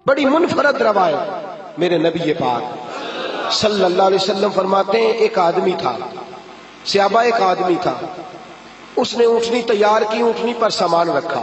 بڑی منفرد روایت میرے نبی پاک صلی اللہ علیہ وسلم فرماتے ہیں ایک آدمی تھا، صحابہ ایک آدمی تھا، اس نے اونٹنی تیار کی، اونٹنی پر سامان رکھا،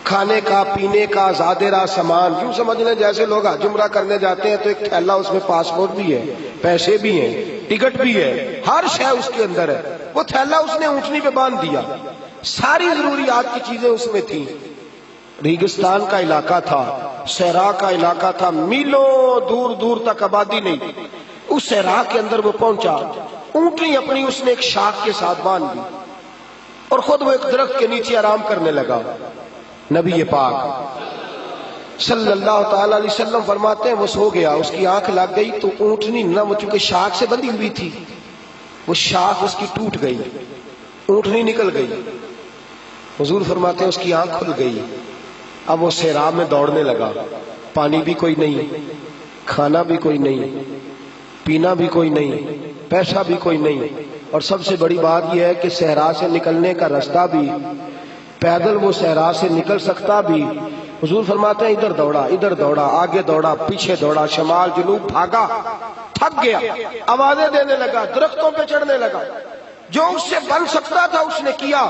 کھانے کا پینے کا زادرہ سامان، یوں سمجھ لیں جیسے لوگ حج عمرہ کرنے جاتے ہیں تو ایک تھیلا، اس میں پاسپورٹ بھی ہے، پیسے بھی ہیں، ٹکٹ بھی ہے، ہر شے اس کے اندر ہے، وہ تھیلا اس نے اونٹنی پہ باندھ دیا، ساری ضروریات کی چیزیں اس میں تھیں۔ ریگستان کا علاقہ تھا، صحرا کا علاقہ تھا، میلوں دور دور تک آبادی نہیں، اس صحرا کے اندر وہ پہنچا، اونٹنی اپنی اس نے ایک شاخ کے ساتھ باندھ دی اور خود وہ ایک درخت کے نیچے آرام کرنے لگا۔ نبی پاک صلی اللہ تعالی علیہ وسلم فرماتے ہیں وہ سو گیا، اس کی آنکھ لگ گئی تو اونٹنی نہ، وہ چونکہ شاخ سے بندھی ہوئی تھی، وہ شاخ اس کی ٹوٹ گئی، اونٹنی نکل گئی۔ حضور فرماتے ہیں اس کی آنکھ کھل گئی، اب وہ صحرا میں دوڑنے لگا، پانی بھی کوئی نہیں، کھانا بھی کوئی نہیں، پینا بھی کوئی نہیں، پیسہ بھی کوئی نہیں، اور سب سے بڑی بات یہ ہے کہ صحرا سے نکلنے کا راستہ بھی، پیدل وہ صحرا سے نکل سکتا بھی۔ حضور فرماتے ہیں ادھر دوڑا، ادھر دوڑا، آگے دوڑا، پیچھے دوڑا، شمال جنوب بھاگا، تھک گیا، آوازیں دینے لگا، درختوں پہ چڑھنے لگا، جو اس سے بن سکتا تھا اس نے کیا،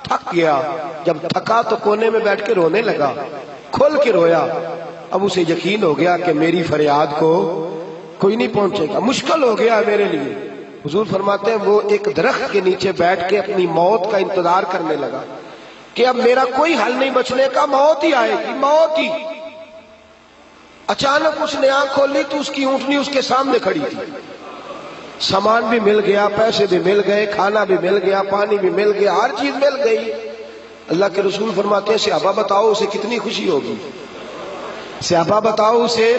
تھک گیا، جب تھکا تو کونے میں بیٹھ کے رونے لگا، کھول کے رویا۔ اب اسے یقین ہو گیا کہ میری فریاد کو کوئی نہیں پہنچے گا، مشکل ہو گیا میرے لیے۔ حضور فرماتے ہیں وہ ایک درخت کے نیچے بیٹھ کے اپنی موت کا انتظار کرنے لگا کہ اب میرا کوئی حل نہیں بچنے کا، موت ہی آئے گی، موت ہی۔ اچانک اس نے آنکھ کھولی تو اس کی اونٹنی اس کے سامنے کھڑی تھی، سامان بھی مل گیا، پیسے بھی مل گئے، کھانا بھی مل گیا، پانی بھی مل گیا، ہر چیز مل گئی۔ اللہ کے رسول فرماتے ہیں صحابہ بتاؤ اسے کتنی خوشی ہوگی، صحابہ بتاؤ اسے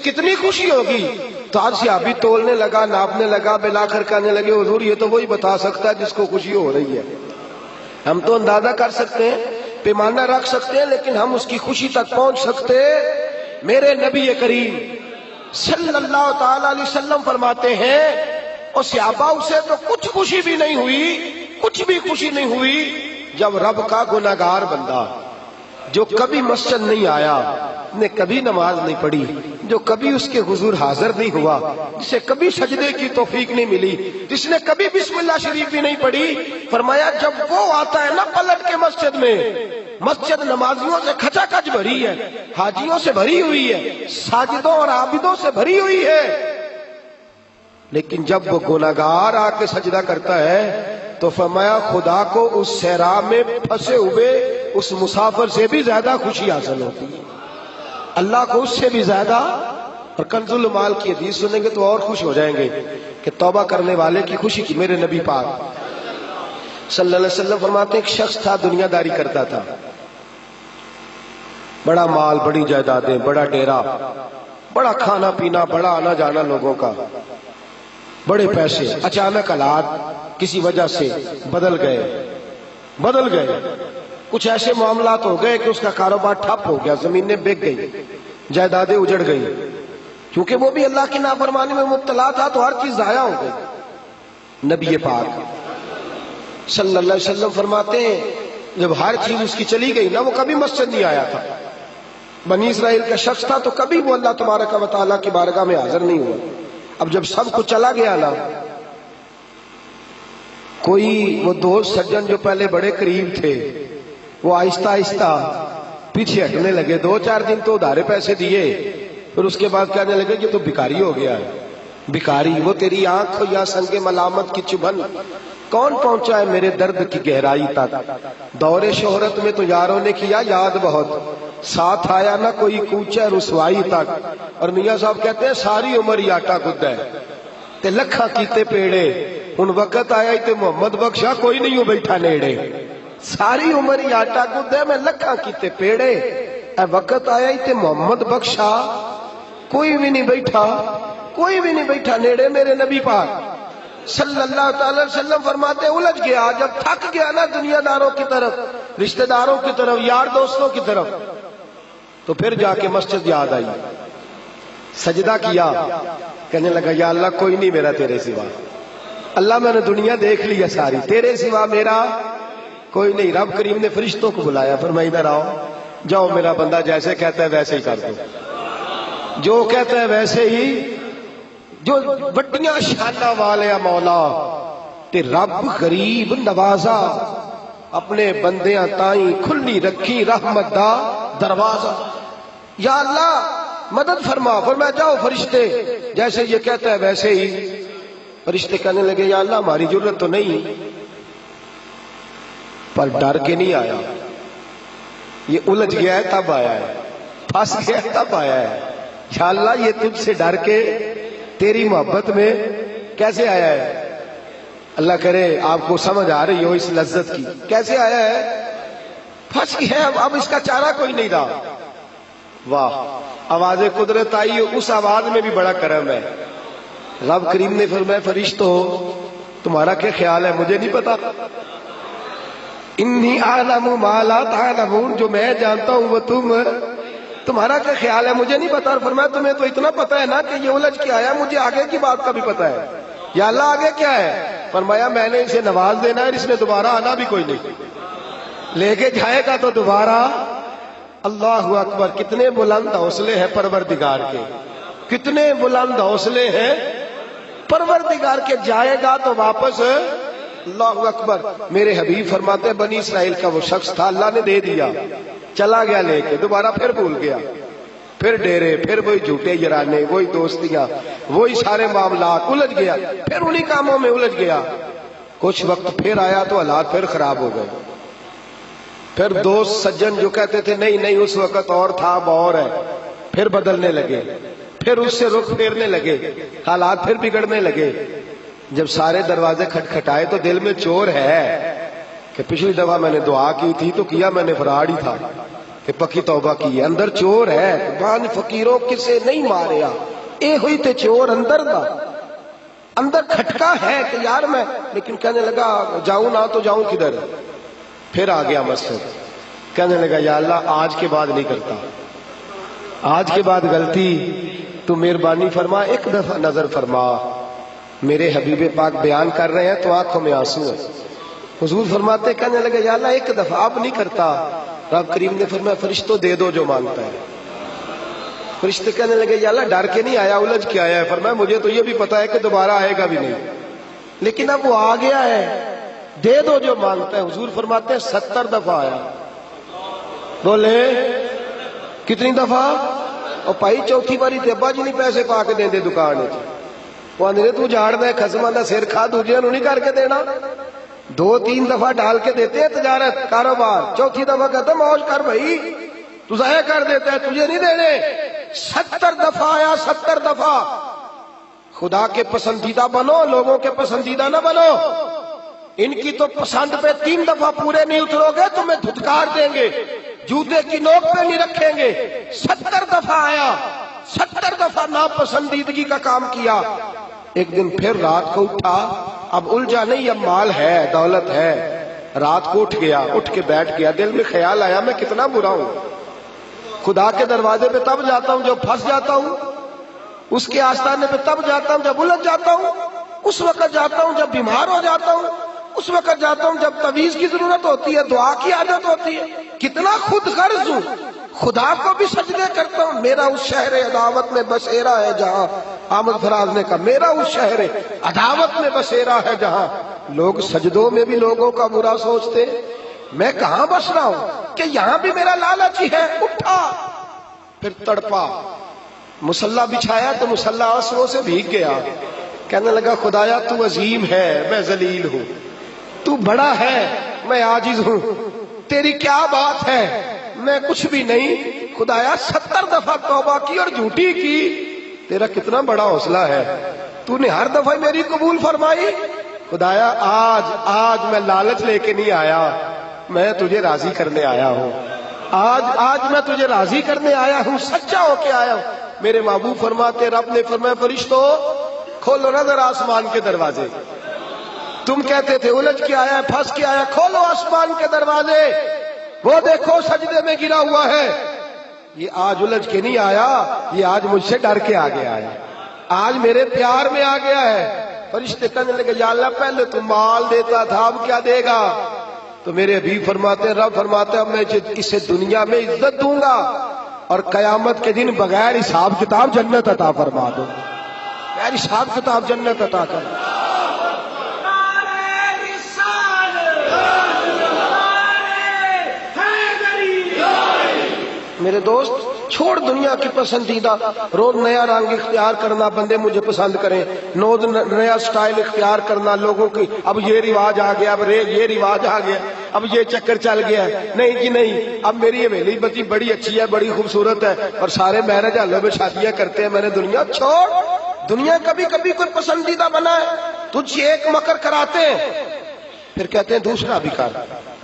کتنی خوشی ہوگی۔ تو آج صحابی تولنے لگا، ناپنے لگا، بلاخر کہنے لگے حضور یہ تو وہی بتا سکتا ہے جس کو خوشی ہو رہی ہے، ہم تو اندازہ کر سکتے ہیں، پیمانہ رکھ سکتے ہیں، لیکن ہم اس کی خوشی تک پہنچ سکتے۔ میرے نبی کریم صلی اللہ تعالی علیہ وسلم فرماتے ہیں اور صحابہ اسے تو کچھ خوشی بھی نہیں ہوئی، کچھ بھی خوشی نہیں ہوئی، جب رب کا گناہگار بندہ جو کبھی مسجد نہیں آیا، نے کبھی نماز نہیں پڑھی، جو کبھی اس کے حضور حاضر نہیں ہوا، جسے کبھی سجدے کی توفیق نہیں ملی، جس نے کبھی بسم اللہ شریف بھی نہیں پڑھی، فرمایا جب وہ آتا ہے نا پلٹ کے مسجد میں، مسجد نمازیوں سے کھچا کھچ بھری ہے، حاجیوں سے بھری ہوئی ہے، ساجدوں اور عابدوں سے بھری ہوئی ہے، لیکن جب وہ گناہگار آ کے سجدہ کرتا ہے تو فرمایا خدا کو اس صحرا میں پھنسے ہوئے اس مسافر سے بھی زیادہ خوشی حاصل ہوتی ہے، اللہ کو اس سے بھی زیادہ۔ اور کنز المال کی حدیث سنیں گے تو اور خوش ہو جائیں گے کہ توبہ کرنے والے کی خوشی کی۔ میرے نبی پاک صلی اللہ علیہ وسلم فرماتے ہیں ایک شخص تھا، دنیا داری کرتا تھا، بڑا مال، بڑی جائیدادیں، بڑا ڈیرا، بڑا کھانا پینا، بڑا آنا جانا لوگوں کا، بڑے پیسے۔ اچانک حالات کسی وجہ سے بدل گئے، کچھ ایسے معاملات ہو گئے کہ اس کا کاروبار ٹھپ ہو گیا، زمینیں بک گئی، جائیدادیں اجڑ گئی، کیونکہ وہ بھی اللہ کی نافرمانی میں مبتلا تھا تو ہر چیز ضائع ہو گئی۔ نبی پاک صلی اللہ علیہ وسلم فرماتے ہیں جب ہر چیز اس کی چلی گئی نا، وہ کبھی مسجد نہیں آیا تھا، بنی اسرائیل کا شخص تھا تو کبھی وہ اللہ تبارک و تعالیٰ کی بارگاہ میں حاضر نہیں ہوا۔ اب جب سب کچھ چلا گیا نا، کوئی وہ دوست سجن جو پہلے بڑے قریب تھے وہ آہستہ آہستہ پیچھے ہٹنے لگے، 2-4 دن تو ادھارے پیسے دیے، پھر اس کے بعد کہنے لگے کہ تو بھکاری ہو گیا ہے، بھکاری، وہ تیری آنکھ یا سنگ ملامت کی چبھن کون پہنچا ہے میرے درد کی گہرائی تک، دور شہرت میں تو یاروں نے کیا یاد بہت، ساتھ آیا نہ کوئی کوچہ رسوائی تک۔ اور میاں صاحب کہتے ہیں ساری عمر ہی آٹا گدا ہے تے لکھاں کیتے پیڑے، ان وقت آیا تے محمد بخشا کوئی نہیں ہو بیٹھا نیڑے، ساری عمر ہی آٹا گدا ہے میں لکھاں کیتے پیڑے، اے وقت آیا تے محمد بخشا کوئی بھی نہیں بیٹھا نیڑے۔ میرے نبی پاک صلی اللہ تعالی وسلم فرماتے الجھ گیا، جب تھک گیا نا دنیا داروں کی طرف، رشتہ داروں کی طرف، یار دوستوں کی طرف، تو پھر جا کے مسجد یاد آئی، سجدہ کیا، کہنے لگا یا اللہ کوئی نہیں میرا تیرے سوا، اللہ میں نے دنیا دیکھ لی ساری، تیرے سوا میرا کوئی نہیں۔ رب کریم نے فرشتوں کو بلایا، فرمایا ادھر آؤ، جاؤ میرا بندہ جیسے کہتا ہے ویسے ہی کر دو، جو کہتا ہے ویسے ہی، جو بڑیاں شاناں والے مولا تے رب غریب نوازا، اپنے بندیاں تائیں کھلی رکھی رحمت دا دروازہ۔ یا اللہ مدد فرما، فرمایا جاؤ فرشتے جیسے یہ کہتا ہے ویسے ہی۔ فرشتے کہنے لگے یا اللہ ہماری ضرورت تو نہیں، پر ڈر کے نہیں آیا، یہ الجھ گیا ہے تب آیا ہے، پھنس گیا ہے تب آیا ہے۔ یا اللہ یہ تجھ سے ڈر کے تیری محبت میں کیسے آیا ہے؟ اللہ کرے آپ کو سمجھ آ رہی ہو اس لذت کی، کیسے آیا ہے؟ پھنس گیا ہے، اب اس کا چارہ کوئی نہیں رہا۔ واہ، آواز قدرت آئی، اس آواز میں بھی بڑا کرم ہے۔ رب کریم نے فرمایا فرشتو تمہارا کیا خیال ہے؟ مجھے نہیں پتا، انی اعلم ما لا تعلمون، جو میں جانتا ہوں وہ تمہارا کیا خیال ہے مجھے نہیں پتا۔ اور فرمایا تمہیں تو اتنا پتا ہے نا کہ یہ الجھ کے آیا، مجھے آگے کی بات کا بھی پتا ہے۔ یا اللہ آگے کیا ہے؟ فرمایا میں نے اسے نواز دینا ہے اور اس نے دوبارہ آنا بھی کوئی نہیں، لے کے جائے گا تو دوبارہ۔ اللہ اکبر، کتنے بلند حوصلے ہیں پروردگار کے، کتنے بلند حوصلے ہیں پروردگار کے، جائے گا تو واپس۔ اللہ اکبر، میرے حبیب فرماتے بنی اسرائیل کا وہ شخص تھا، اللہ نے دے دیا، چلا گیا لے کے، دوبارہ پھر بھول گیا، پھر ڈیرے، پھر وہی جھوٹے یارانے، وہی دوستیاں، وہی سارے معاملات، الجھ گیا، پھر انہی کاموں میں الجھ گیا۔ کچھ وقت پھر آیا تو حالات پھر خراب ہو گئے، پھر دوست سجن جو کہتے تھے نہیں نہیں اس وقت اور تھا اب اور ہے، پھر بدلنے لگے، پھر اس سے رخ پھیرنے لگے، حالات پھر بگڑنے لگے۔ جب سارے دروازے کھٹکھٹائے تو دل میں چور ہے کہ پچھلی دفعہ میں نے دعا کی تھی تو کیا میں نے فراڈ ہی تھا کہ پکی توبہ کی ہے، اندر چور ہے، بان فقیروں کسے نہیں ماریا، اے ہوئی تے چور اندر دا، اندر کھٹکا ہے کہ یار میں، لیکن کہنے لگا جاؤں نہ تو جاؤں کدھر۔ پھر آ گیا مسجد، کہنے لگا یا اللہ آج کے بعد نہیں کرتا، آج کے بعد غلطی تو مہربانی فرما، ایک دفعہ نظر فرما۔ میرے حبیب پاک بیان کر رہے ہیں تو آنکھوں میں آنسو ہے۔ حضور فرماتے کہنے لگے یا اللہ ایک دفعہ، اب نہیں کرتا۔ رب کریم نے فرمایا فرشتوں دے دو جو مانگتا ہے۔ فرشتے کہنے لگے یا اللہ ڈر کے نہیں آیا، الجھ کے آیا ہے۔ فرمایا مجھے تو یہ بھی پتا ہے کہ دوبارہ آئے گا بھی نہیں، لیکن اب وہ آ گیا ہے، دے دو جو مانگتا ہے۔ حضور فرماتے ہیں 70 دفعہ آیا۔ بولے کتنی دفعہ؟ اور پائی چوتھی باری تے ابا جی نہیں پیسے پا کے دیں دے دکان ہے، وہ آندھے تو جھاڑ دے خسمہ دا سر کھا دوجے انہوں نہیں کر کے دینا۔ 2-3 دفعہ ڈال کے دیتے ہیں تجارت کاروبار، چوتھی دفعہ کہتا موج کر بھائی، تو ضائع کر دیتا ہے، تجھے نہیں دینے۔ 70 دفعہ آیا، 70 دفعہ۔ خدا کے پسندیدہ بنو، لوگوں کے پسندیدہ نہ بنو۔ ان کی تو پسند پہ 3 دفعہ پورے نہیں اترو گے تمہیں دھتکار دیں گے، جوتے کی نوک پہ نہیں رکھیں گے۔ 70 دفعہ آیا، 70 دفعہ ناپسندیدگی کا کام کیا۔ ایک دن پھر رات کو اٹھا، اب الجھا نہیں، اب مال ہے، دولت ہے۔ رات کو اٹھ گیا، اٹھ کے بیٹھ گیا، دل میں خیال آیا میں کتنا برا ہوں، خدا کے دروازے پہ تب جاتا ہوں جب پھنس جاتا ہوں، اس کے آستانے پہ تب جاتا ہوں جب الجھ جاتا ہوں، اس وقت جاتا ہوں جب بیمار ہو جاتا ہوں، اس وقت جاتا ہوں جب تعویذ کی ضرورت ہوتی ہے، دعا کی عادت ہوتی ہے۔ کتنا خود غرض ہوں، خدا کو بھی سجدے کرتا ہوں۔ میرا اس شہر عداوت میں بسیرا ہے جہاں، احمد فراز نے کہا میرا اس شہر عداوت میں بسیرا ہے جہاں، لوگ سجدوں میں بھی لوگوں کا برا سوچتے، میں کہاں بس رہا ہوں کہ یہاں بھی میرا لالچ ہی ہے۔ اٹھا، پھر تڑپا، مصلی بچھایا تو مصلی آنسوؤں سے بھیگ گیا۔ کہنے لگا خدایا تو عظیم ہے، میں ذلیل ہوں، تو بڑا ہے، میں عاجز ہوں، تیری کیا بات ہے، میں کچھ بھی نہیں۔ خدایا 70 دفعہ توبہ کی اور جھوٹی کی، تیرا کتنا بڑا حوصلہ ہے، تو نے ہر دفعہ میری قبول فرمائی۔ خدایا آج میں لالچ لے کے نہیں آیا، میں تجھے راضی کرنے آیا ہوں، آج میں تجھے راضی کرنے آیا ہوں، سچا ہو کے آیا ہوں۔ میرے محبوب فرماتے رب نے فرمایا فرشتوں کھولو نظر آسمان کے دروازے، تم کہتے تھے الجھ کے آیا ہے، پھنس کے آیا، کھولو آسمان کے دروازے، وہ دیکھو سجدے میں گرا ہوا ہے۔ یہ آج الجھ کے نہیں آیا، یہ آج مجھ سے ڈر کے آ گیا ہے، آج میرے پیار میں آ گیا ہے۔ فرشتے کہنے لگے یا اللہ پہلے تو مال دیتا تھا، اب کیا دے گا؟ تو میرے حبیب فرماتے ہیں، رب فرماتا ہے میں اسے دنیا میں عزت دوں گا اور قیامت کے دن بغیر حساب کتاب جنت عطا فرما دوں، بغیر حساب کتاب جنت عطا کر۔ میرے دوست چھوڑ دنیا کی پسندیدہ، روز نیا رنگ اختیار کرنا، بندے مجھے پسند کریں، روز نیا سٹائل اختیار کرنا لوگوں کی، اب یہ رواج آ گیا، اب یہ رواج آ گیا، اب یہ چکر چل گیا ہے، نہیں جی نہیں، اب میری حویلی بتی بڑی اچھی ہے، بڑی خوبصورت ہے، اور سارے میرج ہالوں میں شادیاں کرتے ہیں، میں نے دنیا چھوڑ، دنیا کبھی کبھی کوئی پسندیدہ بنا ہے، تجھ ایک مکر کراتے ہیں، پھر کہتے ہیں دوسرا بھی کر،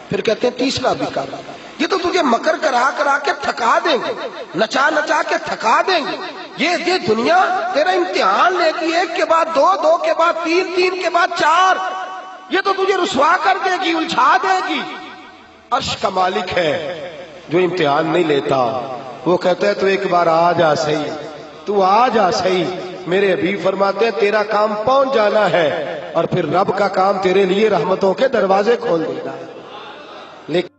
پھر کہتے ہیں تیسرا بھی کر، یہ تو تجھے مکر کرا کرا کے تھکا دیں گے، نچا نچا کے تھکا دیں گے، یہ دنیا تیرا امتحان لے گی، ایک کے بعد دو، دو کے بعد تین، تین کے بعد چار، یہ تو تجھے رسوا کر دے گی، الجھا دے گی۔ عرش کا مالک ہے جو امتحان نہیں لیتا، وہ کہتا ہے تو ایک بار آ جا صحیح، تو آ جا صحیح۔ میرے حبیب فرماتے ہیں تیرا کام پہنچ جانا ہے، اور پھر رب کا کام تیرے لیے رحمتوں کے دروازے کھول دینا ہے، لیکن